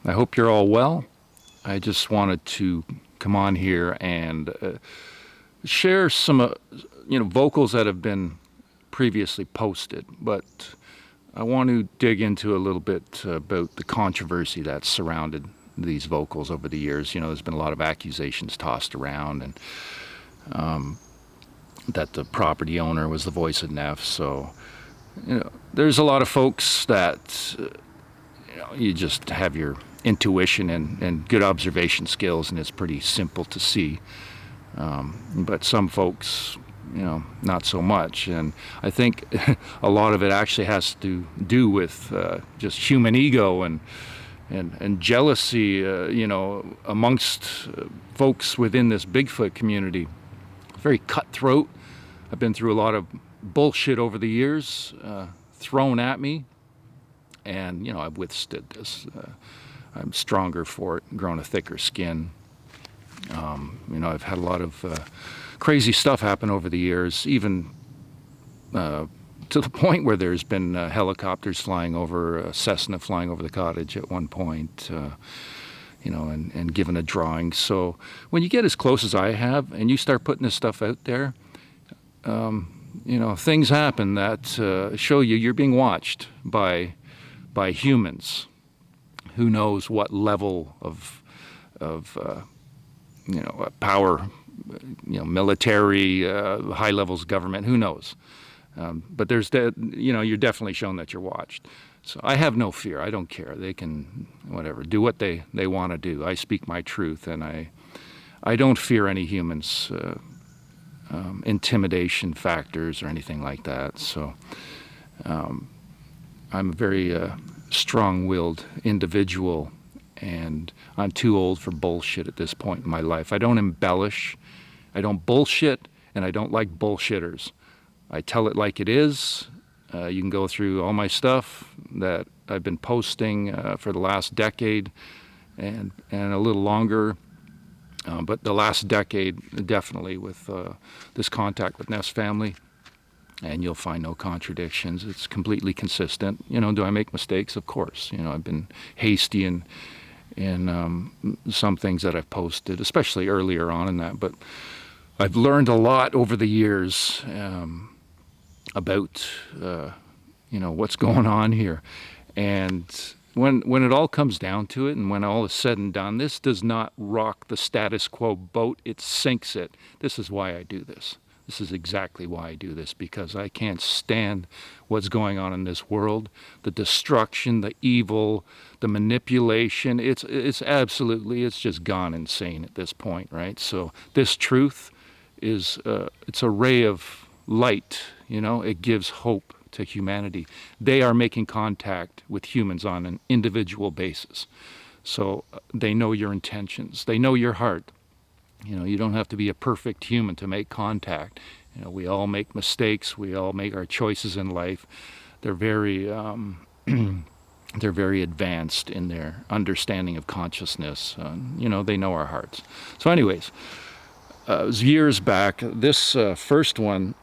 I hope you're all well. I just wanted to come on here and share some, vocals that have been previously posted, but I want to dig into a little bit about the controversy that's surrounded these vocals over the years. There's been a lot of accusations tossed around, and that the property owner was the voice of Neff. So, there's a lot of folks that, you just have your intuition and good observation skills, and it's pretty simple to see. But some folks, not so much. And I think a lot of it actually has to do with just human ego and jealousy, amongst folks within this Bigfoot community. Very cutthroat. I've been through a lot of bullshit over the years, thrown at me, and I've withstood this. I'm stronger for it, grown a thicker skin. I've had a lot of crazy stuff happen over the years, even to the point where there's been helicopters flying over, Cessna flying over the cottage at one point, and given a drawing. So when you get as close as I have and you start putting this stuff out there, things happen that show you're being watched by humans. Who knows what level of power, military, high levels of government, who knows? But there's you're definitely shown that you're watched. So I have no fear. I don't care. They can, do what they want to do. I speak my truth, and I don't fear any humans' intimidation factors or anything like that. So I'm a very strong-willed individual, and I'm too old for bullshit at this point in my life. I don't embellish, I don't bullshit, and I don't like bullshitters. I tell it like it is. You can go through all my stuff that I've been posting for the last decade and a little longer, but the last decade definitely with this contact with Neff's family. And you'll find no contradictions. It's completely consistent. Do I make mistakes? Of course. I've been hasty in some things that I've posted, especially earlier on in that. But I've learned a lot over the years about what's going on here. And when it all comes down to it, and when all is said and done, this does not rock the status quo boat. It sinks it. This is why I do this. This is exactly why I do this, because I can't stand what's going on in this world, the destruction, the evil, the manipulation. It's absolutely, it's just gone insane at this point, right? So this truth is, it's a ray of light, it gives hope to humanity. They are making contact with humans on an individual basis. So they know your intentions, they know your heart. You don't have to be a perfect human to make contact. We all make mistakes. We all make our choices in life. They're very, they're very advanced in their understanding of consciousness. They know our hearts. So, anyways, it was years back. This first one,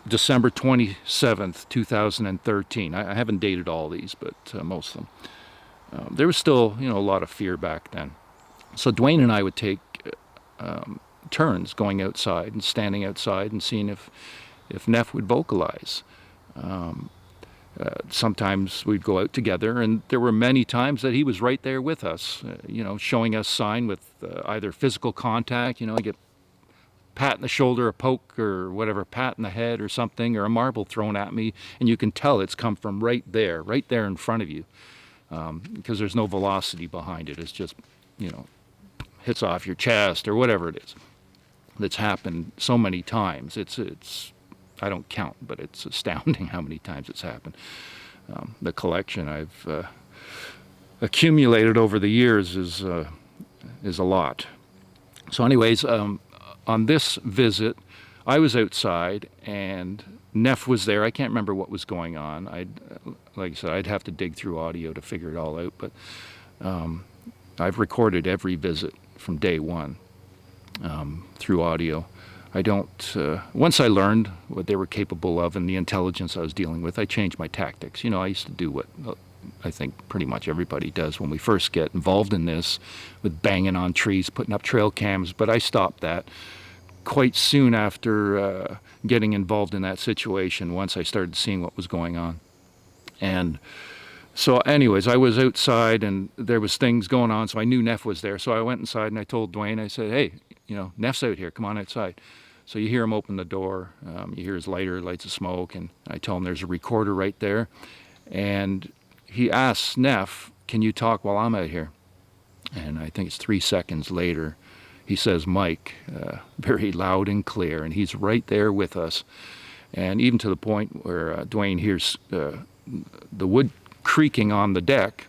December 27th, 2013. I haven't dated all these, but most of them. There was still, a lot of fear back then. So Dwayne and I would take turns going outside and standing outside and seeing if Neff would vocalize. Sometimes we'd go out together, and there were many times that he was right there with us, showing us sign with either physical contact, I get pat in the shoulder, a poke or whatever, pat in the head or something, or a marble thrown at me, and you can tell it's come from right there in front of you, because there's no velocity behind it. It's just, hits off your chest or whatever it is. That's happened so many times. It's I don't count, but it's astounding how many times it's happened. The collection I've accumulated over the years is a lot. So anyways, on this visit, I was outside and Neff was there. I can't remember what was going on. Like I said, I'd have to dig through audio to figure it all out, but I've recorded every visit from day one through audio. I don't. Once I learned what they were capable of and the intelligence I was dealing with, I changed my tactics. I used to do what I think pretty much everybody does when we first get involved in this, with banging on trees, putting up trail cams. But I stopped that quite soon after getting involved in that situation. Once I started seeing what was going on, and so, anyways, I was outside and there was things going on, so I knew Neff was there. So I went inside and I told Dwayne, I said, "Hey, Neff's out here. Come on outside." So you hear him open the door. You hear his lighter, lights of smoke, and I tell him there's a recorder right there. And he asks Neff, "Can you talk while I'm out here?" And I think it's 3 seconds later, he says, "Mike," very loud and clear, and he's right there with us. And even to the point where Dwayne hears the wood creaking on the deck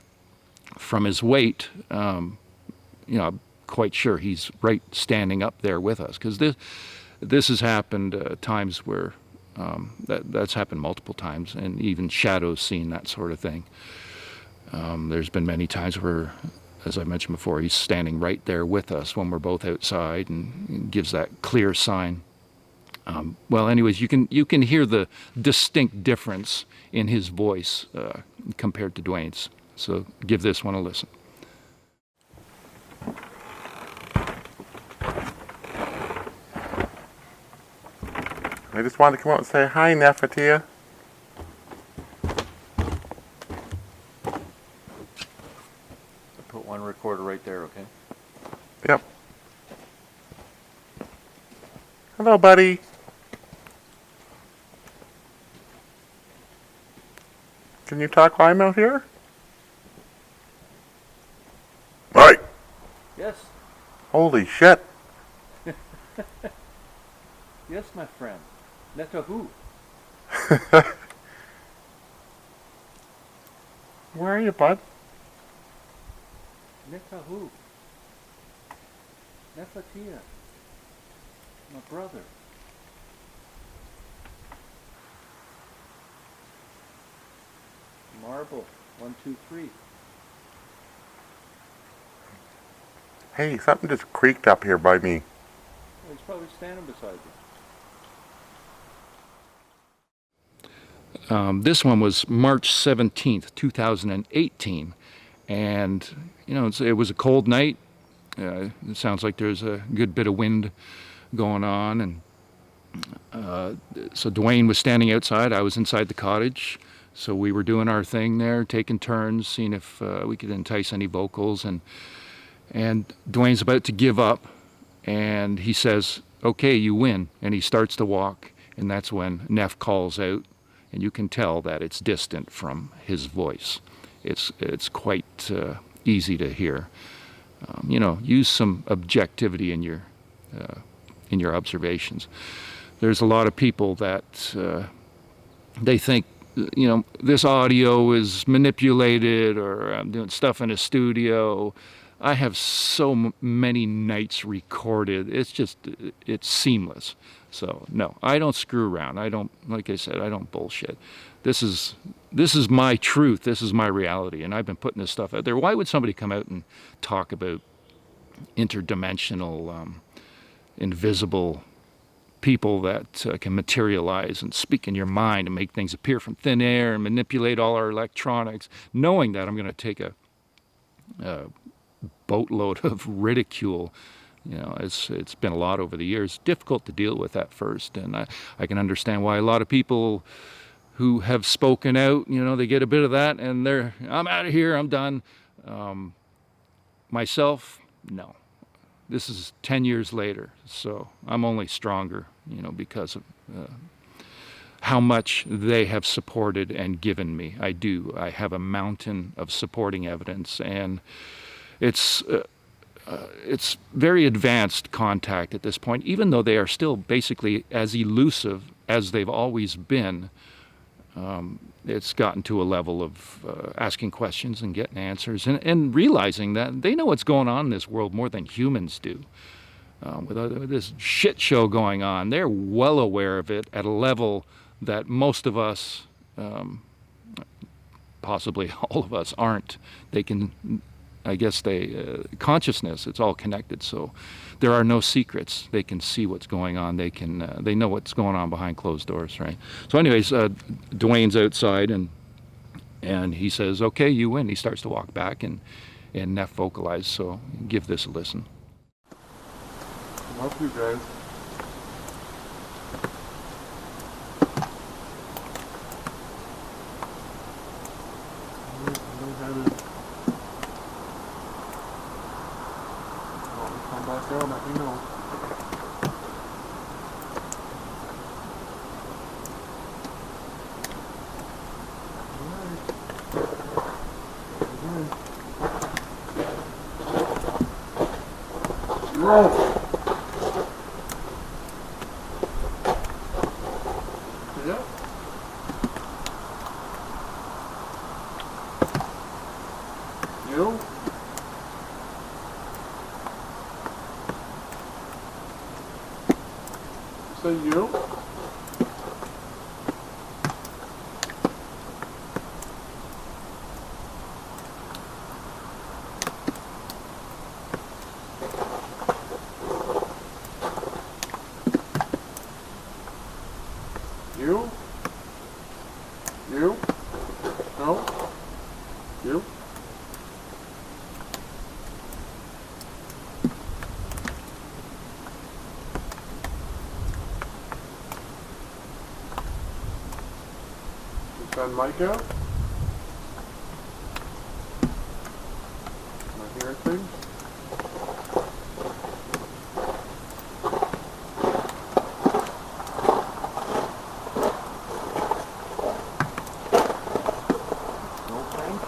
from his weight. I'm quite sure he's right standing up there with us, because this has happened times where that's happened multiple times, and even Shadow's seen that sort of thing. There's been many times where, as I mentioned before, he's standing right there with us when we're both outside and gives that clear sign. Well, anyways, you can hear the distinct difference in his voice compared to Dwayne's. So give this one a listen. I just wanted to come out and say hi, Nefertia. Put one recorder right there, okay? Yep. Hello, buddy. Can you talk while I'm out here? Right. Yes. Holy shit. Yes, my friend. Netahu. Where are you, bud? Netahu. Nefatia. My brother. Marble. 1, 2, 3. Hey, something just creaked up here by me. He's probably standing beside you. This one was March 17th, 2018. And, it was a cold night. It sounds like there's a good bit of wind going on. And so Dwayne was standing outside. I was inside the cottage. So we were doing our thing there, taking turns, seeing if we could entice any vocals. And Dwayne's about to give up. And he says, "Okay, you win." And he starts to walk. And that's when Neff calls out. And you can tell that it's distant from his voice. It's quite easy to hear. Use some objectivity in your observations. There's a lot of people that they think, this audio is manipulated, or I'm doing stuff in a studio. I have so many nights recorded. It's seamless. So no, I don't screw around. Like I said, I don't bullshit. This is my truth. This is my reality, and I've been putting this stuff out there. Why would somebody come out and talk about interdimensional, invisible people that can materialize and speak in your mind and make things appear from thin air and manipulate all our electronics, knowing that I'm going to take a boatload of ridicule? It's been a lot over the years. Difficult to deal with at first, and I can understand why a lot of people who have spoken out, they get a bit of that, and I'm out of here, I'm done. Myself, no. This is 10 years later, so I'm only stronger, because of how much they have supported and given me. I have a mountain of supporting evidence, and it's very advanced contact at this point, even though they are still basically as elusive as they've always been. It's gotten to a level of asking questions and getting answers, and realizing that they know what's going on in this world more than humans do. With this shit show going on, they're well aware of it at a level that most of us, possibly all of us, aren't. They can I guess consciousness, it's all connected. So there are no secrets. They can see what's going on. They know what's going on behind closed doors, right? So anyways, Dwayne's outside and he says, okay, you win. He starts to walk back and Neff vocalized. So give this a listen. Love you guys. Come back out, let me know. Roll. Yeah. You? Say you? You? You? No? You? Send Mike out? Am I hearing things? No things?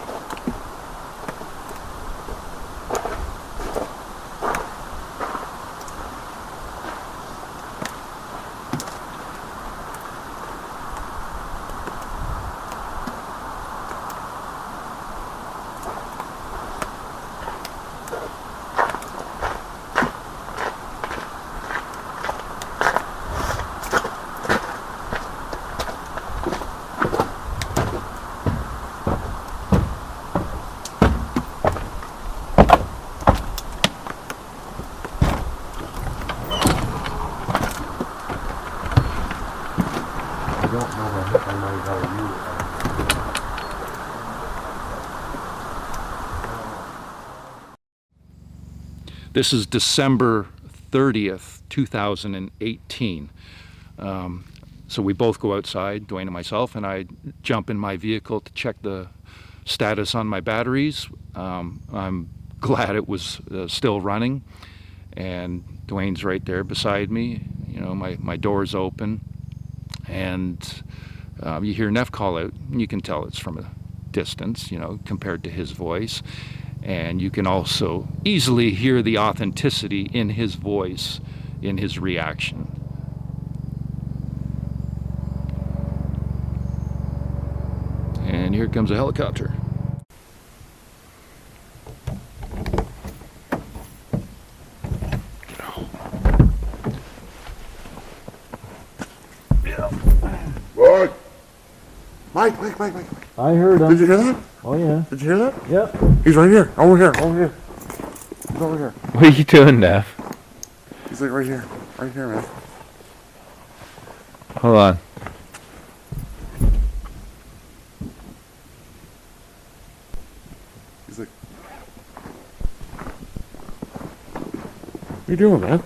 I don't know if I might have you. This is December 30th, 2018. So we both go outside, Dwayne and myself, and I jump in my vehicle to check the status on my batteries. I'm glad it was still running, and Dwayne's right there beside me. You know, my door's open, and you hear Neff call out, and you can tell it's from a distance, you know, compared to his voice. And you can also easily hear the authenticity in his voice, in his reaction. And here comes a helicopter. What? Mike. I heard him. Did you hear that? Oh yeah. Did you hear that? Yep. He's right here. Over here. He's over here. What are you doing, Neff? He's like right here. Right here, man. Hold on. He's like, what are you doing, man?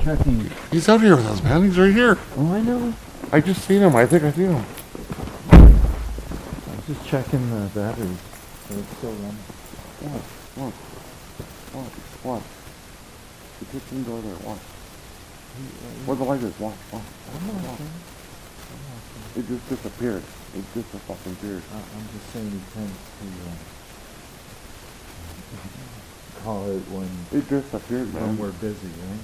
Checking. He's out here with us, man. He's right here. Oh, I know. I just seen him. I think I seen him. I was just checking the batteries. So it's still running. Watch. The kitchen door there. Watch. Where the light is. Watch. It just disappeared. It just fucking appeared. I'm just saying he tends to call it when It disappeared, man. we're busy, right?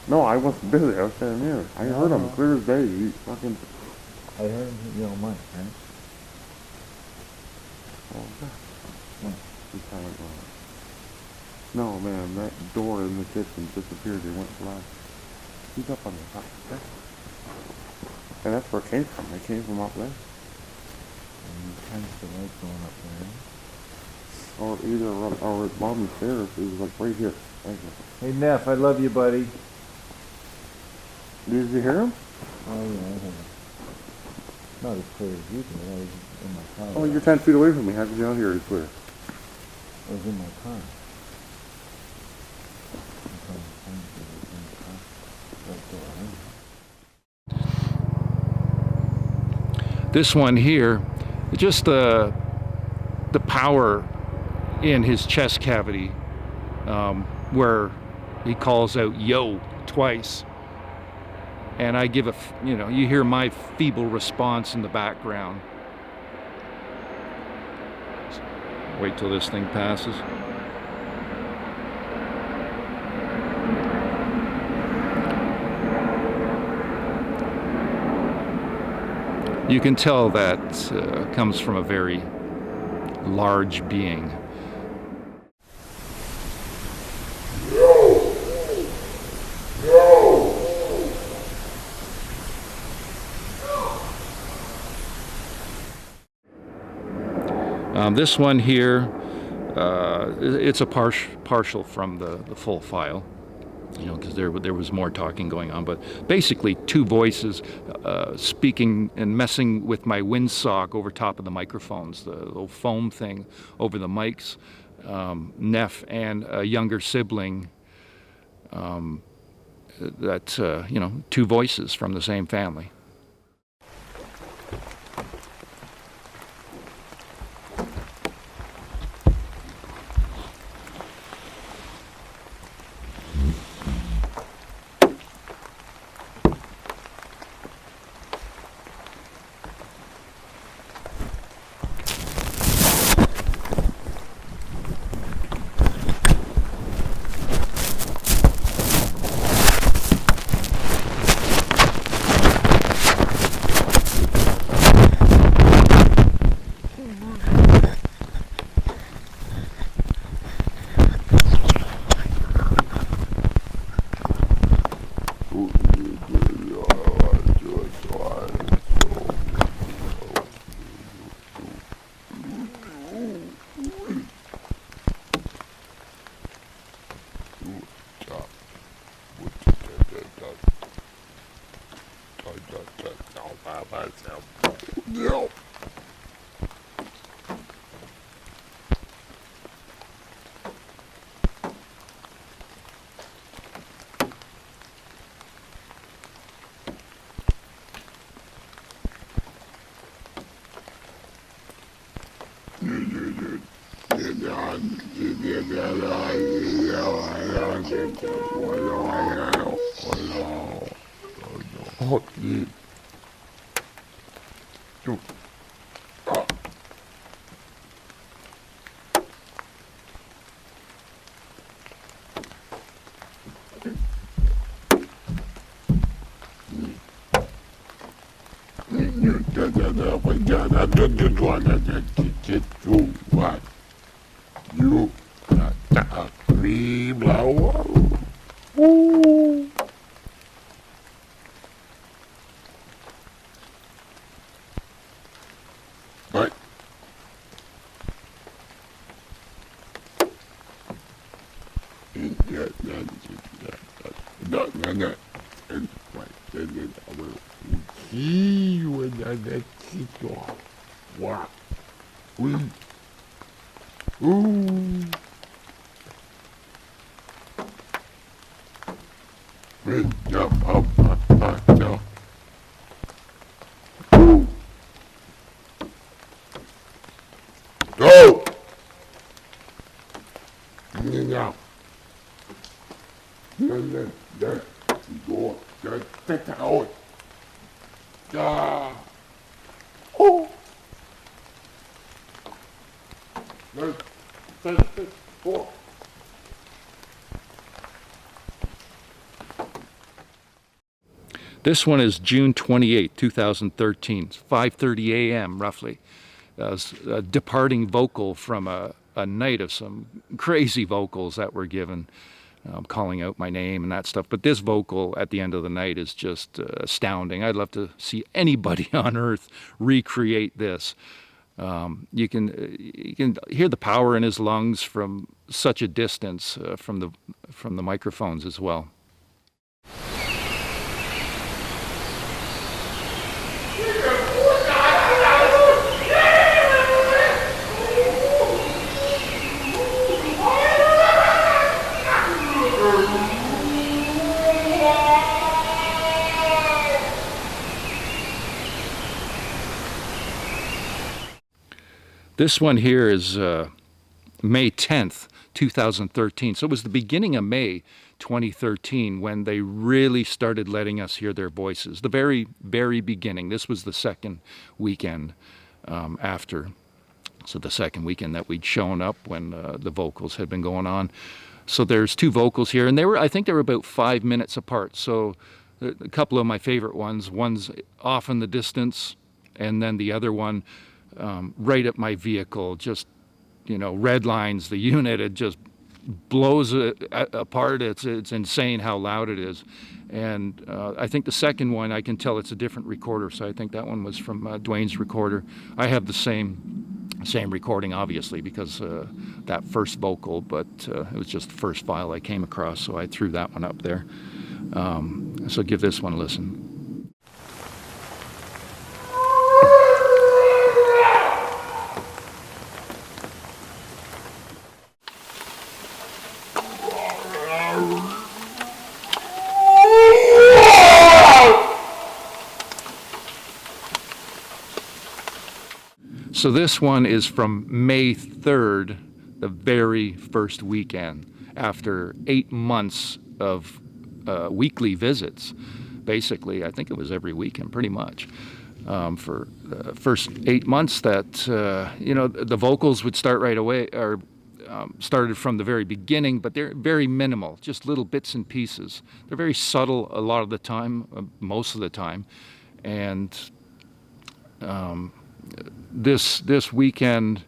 No, I wasn't busy. I was standing there. I heard him clear as day. He fucking. I heard him yell Mike, right? Oh, God. He's kind of no, man. That door in the kitchen disappeared. It went black. He's up on the top. Okay? And that's where it came from. It came from up there. And he tends to like going up there. or either or at bottom stairs. He was like right here. Right here. Hey Neff, I love you, buddy. Did you hear him? Oh yeah, I heard him. Not as clear as you can. I was in my car. Oh, you're 10 feet away from me. How did you not hear it clear? I was in my car. I'm trying to find it. I was in the car. Right there. This one here, just the power in his chest cavity, where he calls out "yo" twice, and I give you hear my feeble response in the background. Wait till this thing passes. You can tell that comes from a very large being. This one here, it's a partial from the full file, because there was more talking going on. But basically, two voices speaking and messing with my windsock over top of the microphones, the little foam thing over the mics. Neff and a younger sibling. Two voices from the same family. No. Oh, you got me blower. Ooh. Right. Wow. Ooh. No. Go! No. Go. Get out. Oh. Go. This one is June 28, 2013. It's 5:30 a.m. roughly. It's a departing vocal from a night of some crazy vocals that were given, calling out my name and that stuff. But this vocal at the end of the night is just astounding. I'd love to see anybody on earth recreate this. You can hear the power in his lungs from such a distance from the microphones as well. This one here is May 10th, 2013. So it was the beginning of May 2013 when they really started letting us hear their voices. The very, very beginning. This was the second weekend after. So the second weekend that we'd shown up when the vocals had been going on. So there's two vocals here, and I think they were about 5 minutes apart. So a couple of my favorite ones. One's off in the distance, and then the other one right at my vehicle, just, red lines the unit. It just blows it apart. It's insane how loud it is. And I think the second one, I can tell it's a different recorder. So I think that one was from Dwayne's recorder. I have the same recording, obviously, because that first vocal, but it was just the first file I came across, so I threw that one up there. So give this one a listen. So this one is from May 3rd, the very first weekend, after 8 months of weekly visits. Basically, I think it was every weekend, pretty much. For the first 8 months that, the vocals would start right away, or started from the very beginning, but they're very minimal, just little bits and pieces. They're very subtle a lot of the time, most of the time. And this weekend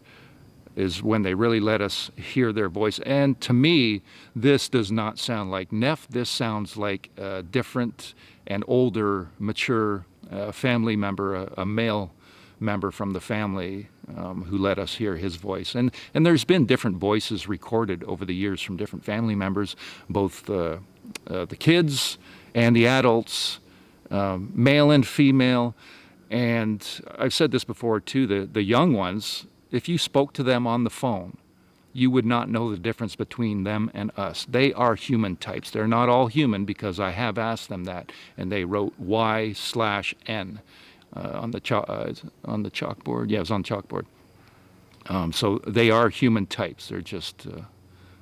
is when they really let us hear their voice. And to me, this does not sound like Neff. This sounds like a different and older, mature family member, a male member from the family who let us hear his voice. And there's been different voices recorded over the years from different family members, both the kids and the adults, male and female. And I've said this before too, the young ones, if you spoke to them on the phone, you would not know the difference between them and us. They are human types. They're not all human, because I have asked them that, and they wrote Y/N on the chalkboard. Yeah, it was on chalkboard. So they are human types. They're just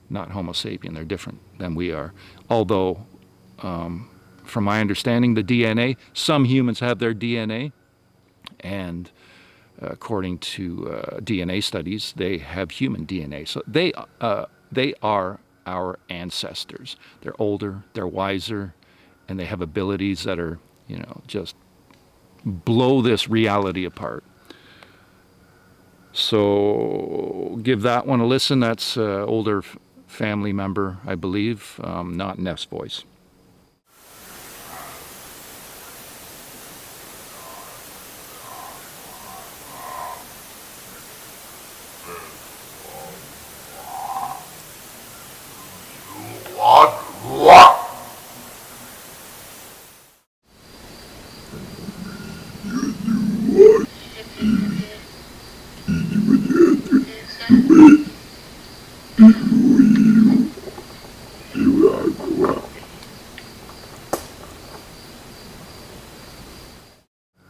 not Homo sapien. They're different than we are. Although, from my understanding, the DNA, some humans have their DNA, and according to DNA studies, they have human DNA. So they are our ancestors. They're older, they're wiser, and they have abilities that are, just blow this reality apart. So give that one a listen. That's an older family member, I believe, not Neff's voice.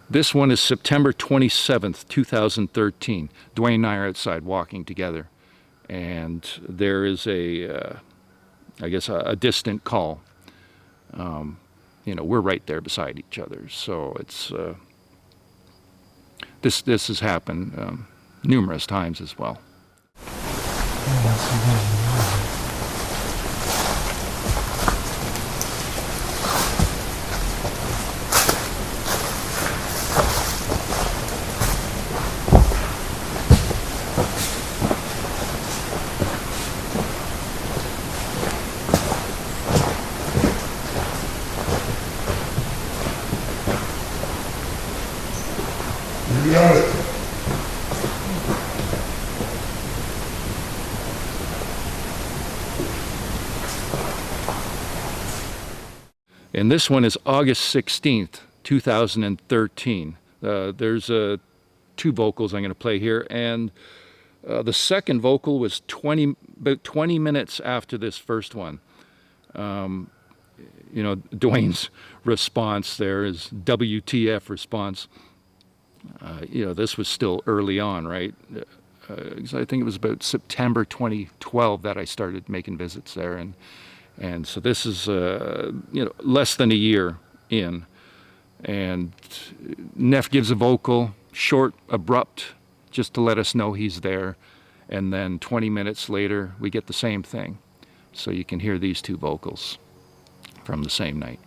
This one is September 27th, 2013. Dwayne and I are outside walking together, and there is a distant call. We're right there beside each other, so it's this has happened numerous times as well. You got it. And this one is August 16th, 2013. There's two vocals I'm going to play here, and the second vocal was about 20 minutes after this first one. You know, Dwayne's response there is WTF response. You know, this was still early on, right? 'Cause I think it was about September 2012 that I started making visits there, and so this is you know, less than a year in, and Neff gives a vocal, short, abrupt, just to let us know he's there, and then 20 minutes later we get the same thing. So you can hear these two vocals from the same night.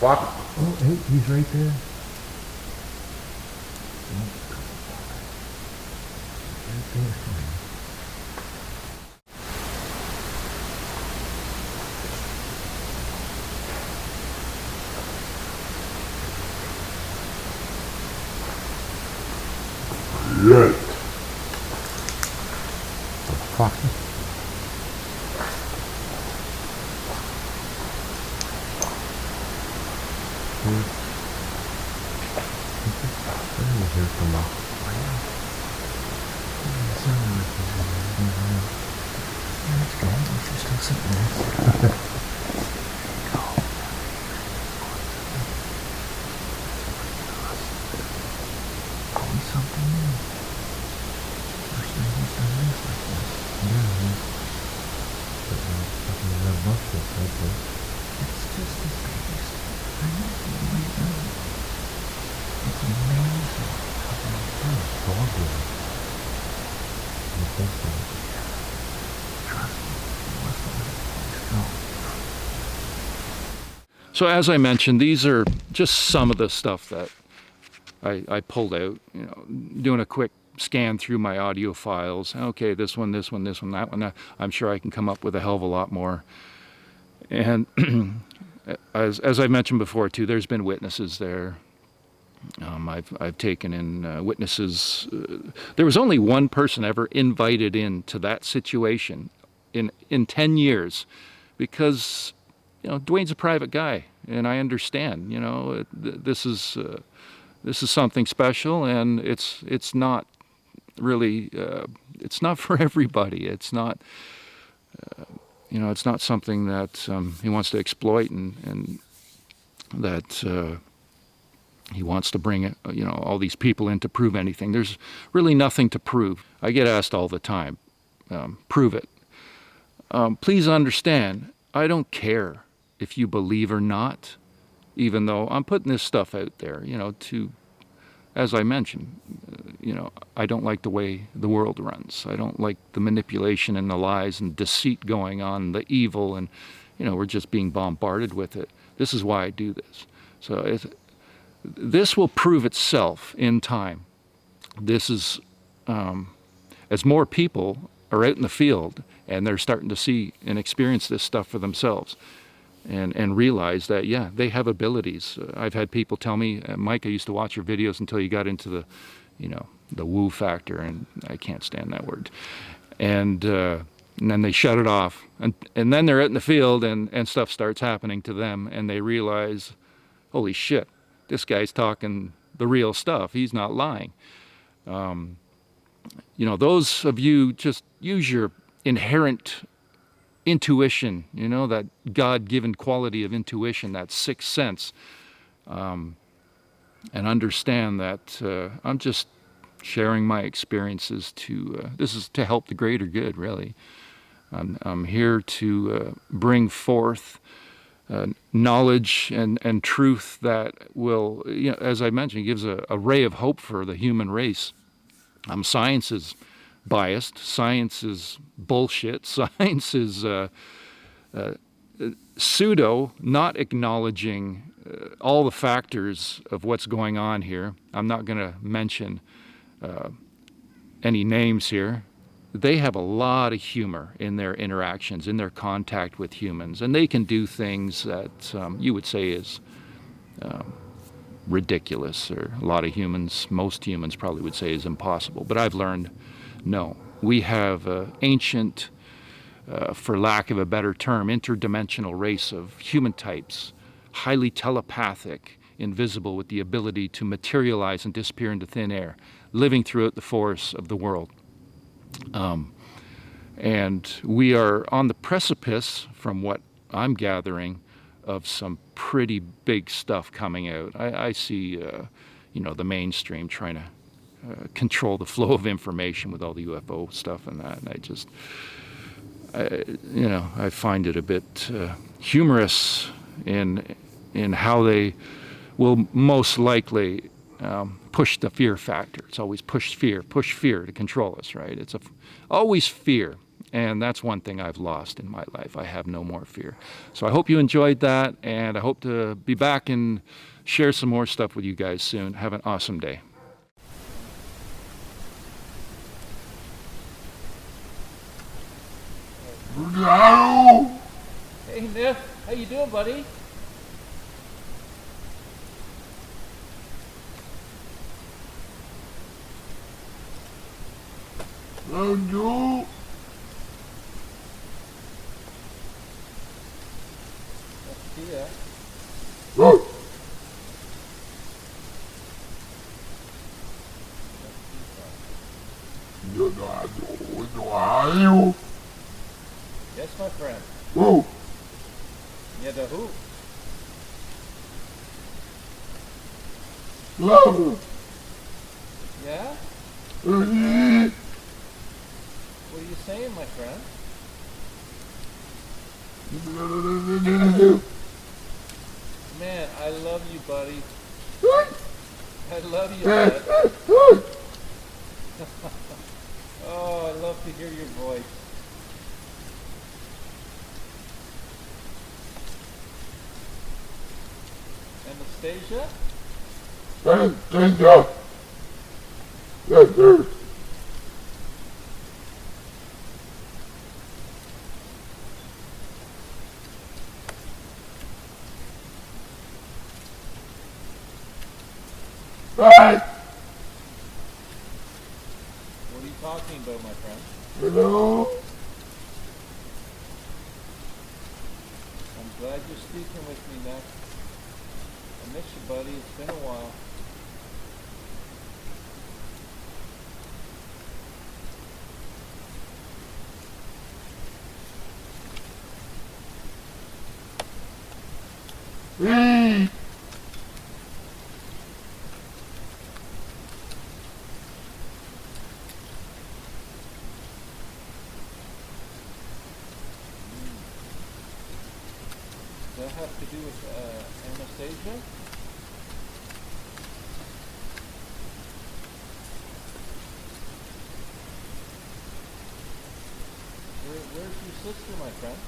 What? Oh, hey, he's right there. Right there. Right. Fuck. Hear from let's go. You're still sitting there. Go. Call me something new. First time he's done this like this. Yeah. Fucking red bucket, right there. It's just the biggest. I know you might know. It's amazing. It's dog work. Trust me. You must let this go. So as I mentioned, these are just some of the stuff that I pulled out, you know, doing a quick scan through my audio files. Okay, this one, that one. I'm sure I can come up with a hell of a lot more. And as I mentioned before too, there's been witnesses there. I've taken in witnesses. There was only one person ever invited into that situation in 10 years, because you know, Dwayne's a private guy, and I understand. You know, this is something special, and it's not really it's not for everybody. It's not you know, it's not something that he wants to exploit, and that he wants to bring you know, all these people in to prove anything. There's really nothing to prove. I get asked all the time, prove it. Please understand, I don't care if you believe or not, even though I'm putting this stuff out there, you know, to, as I mentioned, you know, I don't like the way the world runs. I don't like the manipulation and the lies and deceit going on, the evil, and, you know, we're just being bombarded with it. This is why I do this. So this will prove itself in time. This is, as more people are out in the field and they're starting to see and experience this stuff for themselves, and realize that, yeah, they have abilities. I've had people tell me, Mike, I used to watch your videos until you got into the, you know, the woo factor, and I can't stand that word. And then they shut it off, and then they're out in the field, and stuff starts happening to them, and they realize, holy shit, this guy's talking the real stuff. He's not lying. You know, those of you, just use your inherent intuition, you know, that God-given quality of intuition, that sixth sense, and understand that I'm just sharing my experiences to, this is to help the greater good, really. I'm here to bring forth knowledge and truth that will, you know, as I mentioned, gives a ray of hope for the human race. Science is biased. Science is bullshit. Science is pseudo, not acknowledging all the factors of what's going on here. I'm not going to mention any names here. They have a lot of humor in their interactions, in their contact with humans, and they can do things that you would say is ridiculous, or a lot of humans, most humans probably would say is impossible. But I've learned, no. We have an ancient, for lack of a better term, interdimensional race of human types, highly telepathic, invisible, with the ability to materialize and disappear into thin air, living throughout the forests of the world. And we are on the precipice, from what I'm gathering, of some pretty big stuff coming out. I see, the mainstream trying to control the flow of information with all the UFO stuff and that. And I find it a bit humorous in how they will most likely push the fear factor. It's always push fear to control us, right? It's always fear. And that's one thing I've lost in my life. I have no more fear. So I hope you enjoyed that, and I hope to be back and share some more stuff with you guys soon. Have an awesome day. Hey Nick, how you doing, buddy? Yeah. Yes, my friend. Yeah, the who? Yeah? What are you saying, my friend? Man, I love you, buddy. I love you, bud. Oh, I love to hear your voice. Anastasia? What are you talking about, my friend? I'm glad you're speaking with me, Nick. I miss you, buddy. It's been a while. Does that have to do with Anastasia? Where's your sister, my friend?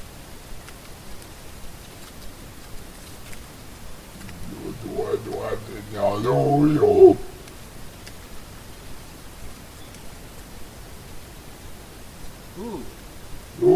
Who?